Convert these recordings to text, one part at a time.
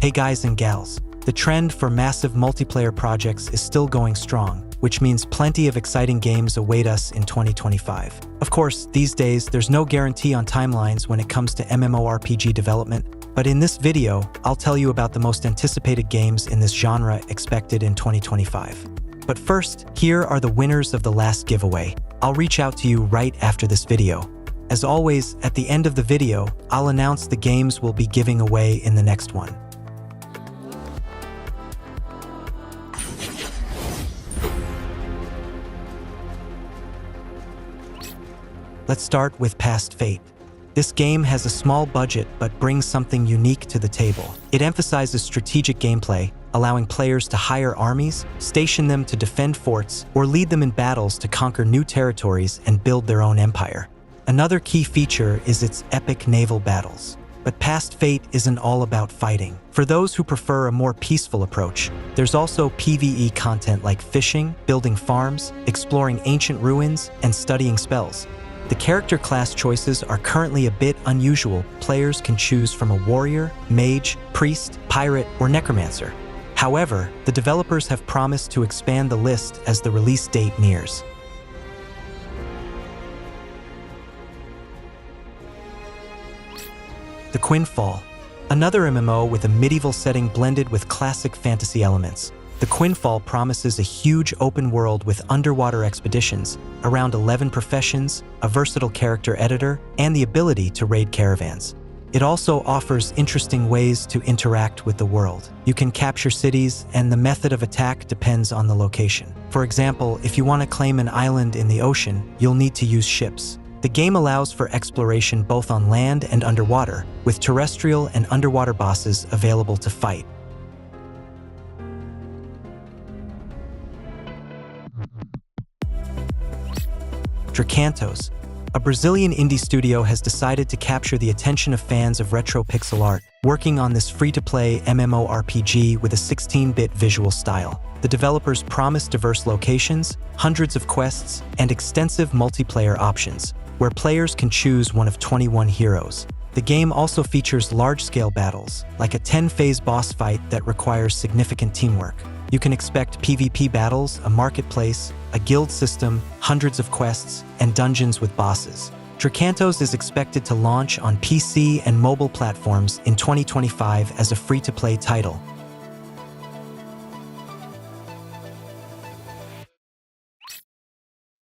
Hey guys and gals, the trend for massive multiplayer projects is still going strong, which means plenty of exciting games await us in 2025. Of course, these days, there's no guarantee on timelines when it comes to MMORPG development, but in this video, I'll tell you about the most anticipated games in this genre expected in 2025. But first, here are the winners of the last giveaway. I'll reach out to you right after this video. As always, at the end of the video, I'll announce the games we'll be giving away in the next one. Let's start with Past Fate. This game has a small budget but brings something unique to the table. It emphasizes strategic gameplay, allowing players to hire armies, station them to defend forts, or lead them in battles to conquer new territories and build their own empire. Another key feature is its epic naval battles. But Past Fate isn't all about fighting. For those who prefer a more peaceful approach, there's also PvE content like fishing, building farms, exploring ancient ruins, and studying spells. The character class choices are currently a bit unusual. Players can choose from a warrior, mage, priest, pirate, or necromancer. However, the developers have promised to expand the list as the release date nears. The Quinfall, another MMO with a medieval setting blended with classic fantasy elements. The Quinfall promises a huge open world with underwater expeditions, around 11 professions, a versatile character editor, and the ability to raid caravans. It also offers interesting ways to interact with the world. You can capture cities, and the method of attack depends on the location. For example, if you want to claim an island in the ocean, you'll need to use ships. The game allows for exploration both on land and underwater, with terrestrial and underwater bosses available to fight. Dracantos, a Brazilian indie studio, has decided to capture the attention of fans of retro pixel art, working on this free-to-play MMORPG with a 16-bit visual style. The developers promise diverse locations, hundreds of quests, and extensive multiplayer options, where players can choose one of 21 heroes. The game also features large-scale battles, like a 10-phase boss fight that requires significant teamwork. You can expect PvP battles, a marketplace, a guild system, hundreds of quests, and dungeons with bosses. Dracantos is expected to launch on PC and mobile platforms in 2025 as a free-to-play title.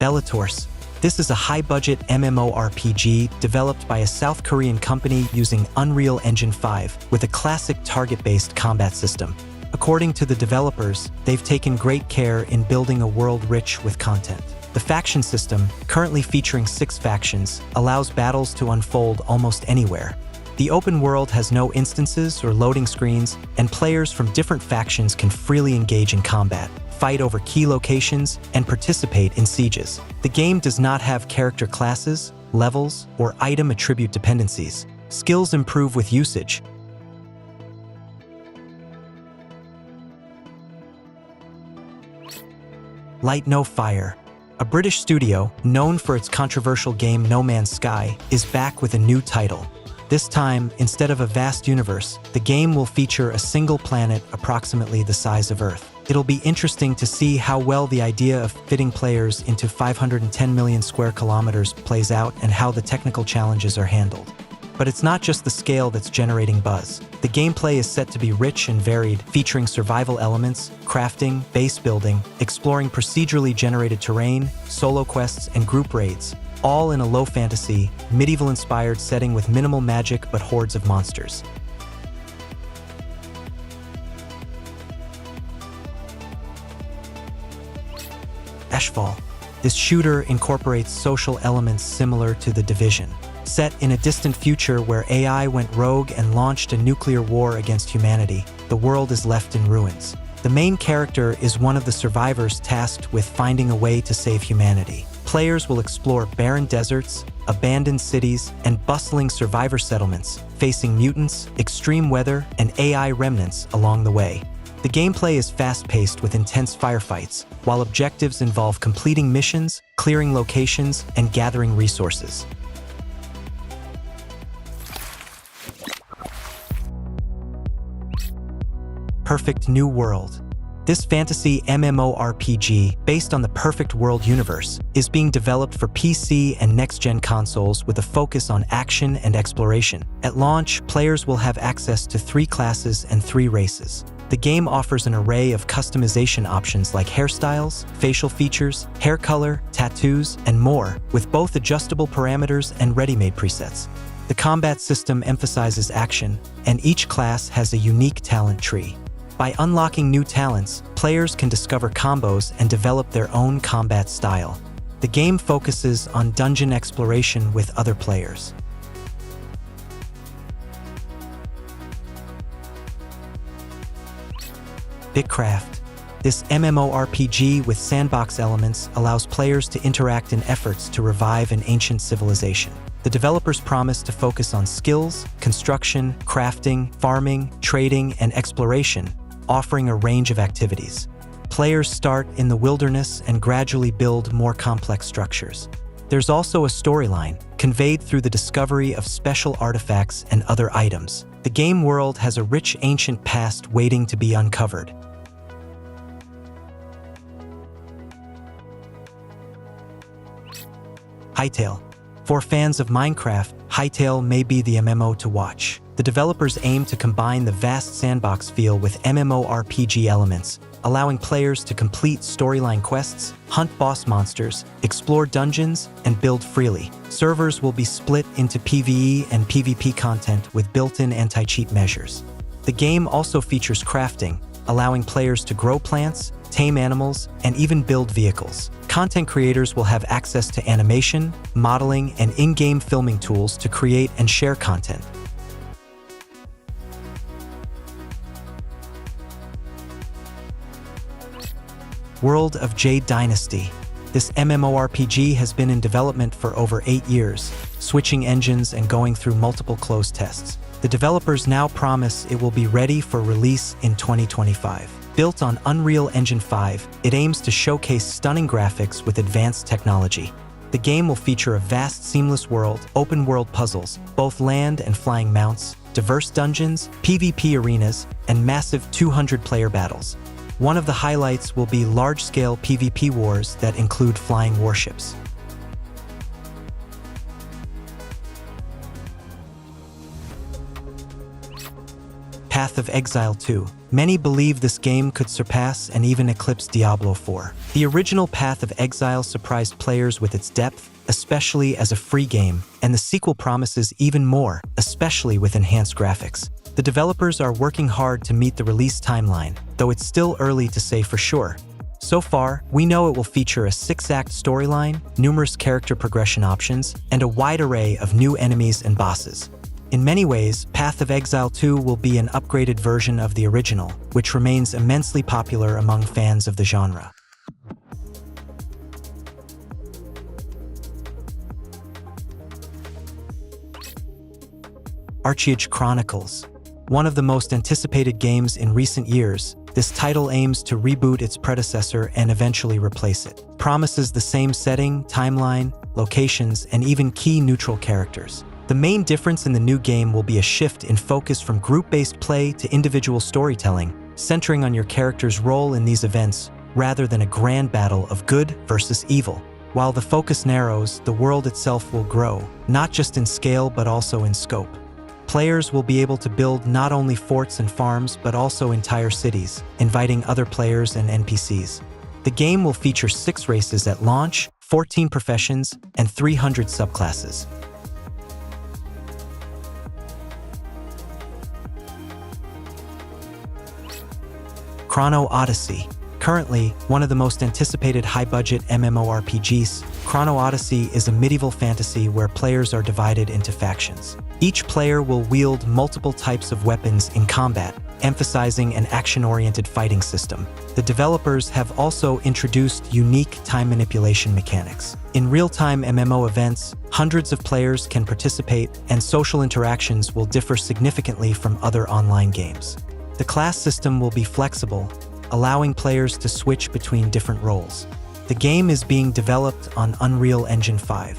Bellator's. This is a high-budget MMORPG developed by a South Korean company using Unreal Engine 5 with a classic target-based combat system. According to the developers, they've taken great care in building a world rich with content. The faction system, currently featuring 6 factions, allows battles to unfold almost anywhere. The open world has no instances or loading screens, and players from different factions can freely engage in combat, fight over key locations, and participate in sieges. The game does not have character classes, levels, or item attribute dependencies. Skills improve with usage. Light No Fire. A British studio, known for its controversial game No Man's Sky, is back with a new title. This time, instead of a vast universe, the game will feature a single planet approximately the size of Earth. It'll be interesting to see how well the idea of fitting players into 510 million square kilometers plays out and how the technical challenges are handled. But it's not just the scale that's generating buzz. The gameplay is set to be rich and varied, featuring survival elements, crafting, base building, exploring procedurally generated terrain, solo quests, and group raids, all in a low fantasy, medieval-inspired setting with minimal magic but hordes of monsters. Ashfall. This shooter incorporates social elements similar to The Division. Set in a distant future where AI went rogue and launched a nuclear war against humanity, the world is left in ruins. The main character is one of the survivors tasked with finding a way to save humanity. Players will explore barren deserts, abandoned cities, and bustling survivor settlements, facing mutants, extreme weather, and AI remnants along the way. The gameplay is fast-paced with intense firefights, while objectives involve completing missions, clearing locations, and gathering resources. Perfect New World. This fantasy MMORPG, based on the Perfect World universe, is being developed for PC and next-gen consoles with a focus on action and exploration. At launch, players will have access to 3 classes and 3 races. The game offers an array of customization options like hairstyles, facial features, hair color, tattoos, and more, with both adjustable parameters and ready-made presets. The combat system emphasizes action, and each class has a unique talent tree. By unlocking new talents, players can discover combos and develop their own combat style. The game focuses on dungeon exploration with other players. Bitcraft. This MMORPG with sandbox elements allows players to interact in efforts to revive an ancient civilization. The developers promise to focus on skills, construction, crafting, farming, trading, and exploration, offering a range of activities. Players start in the wilderness and gradually build more complex structures. There's also a storyline, conveyed through the discovery of special artifacts and other items. The game world has a rich ancient past waiting to be uncovered. Hytale. For fans of Minecraft, Hytale may be the MMO to watch. The developers aim to combine the vast sandbox feel with MMORPG elements, allowing players to complete storyline quests, hunt boss monsters, explore dungeons, and build freely. Servers will be split into PvE and PvP content with built-in anti-cheat measures. The game also features crafting, allowing players to grow plants, tame animals, and even build vehicles. Content creators will have access to animation, modeling, and in-game filming tools to create and share content. World of Jade Dynasty. This MMORPG has been in development for over 8 years, switching engines and going through multiple closed tests. The developers now promise it will be ready for release in 2025. Built on Unreal Engine 5, it aims to showcase stunning graphics with advanced technology. The game will feature a vast, seamless world, open-world puzzles, both land and flying mounts, diverse dungeons, PvP arenas, and massive 200-player battles. One of the highlights will be large-scale PvP wars that include flying warships. Path of Exile 2. Many believe this game could surpass and even eclipse Diablo 4. The original Path of Exile surprised players with its depth, especially as a free game, and the sequel promises even more, especially with enhanced graphics. The developers are working hard to meet the release timeline, though it's still early to say for sure. So far, we know it will feature a 6-act storyline, numerous character progression options, and a wide array of new enemies and bosses. In many ways, Path of Exile 2 will be an upgraded version of the original, which remains immensely popular among fans of the genre. Archeage Chronicles. One of the most anticipated games in recent years, this title aims to reboot its predecessor and eventually replace it. Promises the same setting, timeline, locations, and even key neutral characters. The main difference in the new game will be a shift in focus from group-based play to individual storytelling, centering on your character's role in these events rather than a grand battle of good versus evil. While the focus narrows, the world itself will grow, not just in scale but also in scope. Players will be able to build not only forts and farms but also entire cities, inviting other players and NPCs. The game will feature 6 races at launch, 14 professions, and 300 subclasses. Chrono Odyssey. Currently, one of the most anticipated high-budget MMORPGs, Chrono Odyssey is a medieval fantasy where players are divided into factions. Each player will wield multiple types of weapons in combat, emphasizing an action-oriented fighting system. The developers have also introduced unique time manipulation mechanics. In real-time MMO events, hundreds of players can participate, and social interactions will differ significantly from other online games. The class system will be flexible, allowing players to switch between different roles. The game is being developed on Unreal Engine 5.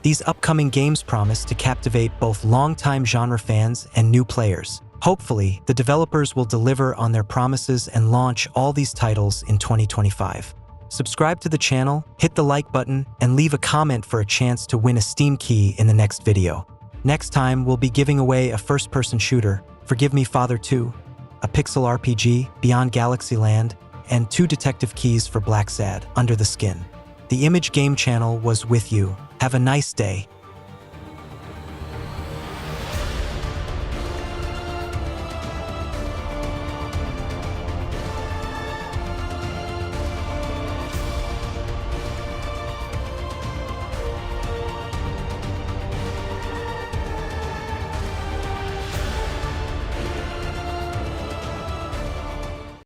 These upcoming games promise to captivate both longtime genre fans and new players. Hopefully, the developers will deliver on their promises and launch all these titles in 2025. Subscribe to the channel, hit the like button, and leave a comment for a chance to win a Steam key in the next video. Next time, we'll be giving away a first-person shooter, Forgive Me Father 2, a pixel RPG, Beyond Galaxy Land, and 2 detective keys for Black Sad, Under the Skin. The Image Game channel was with you. Have a nice day.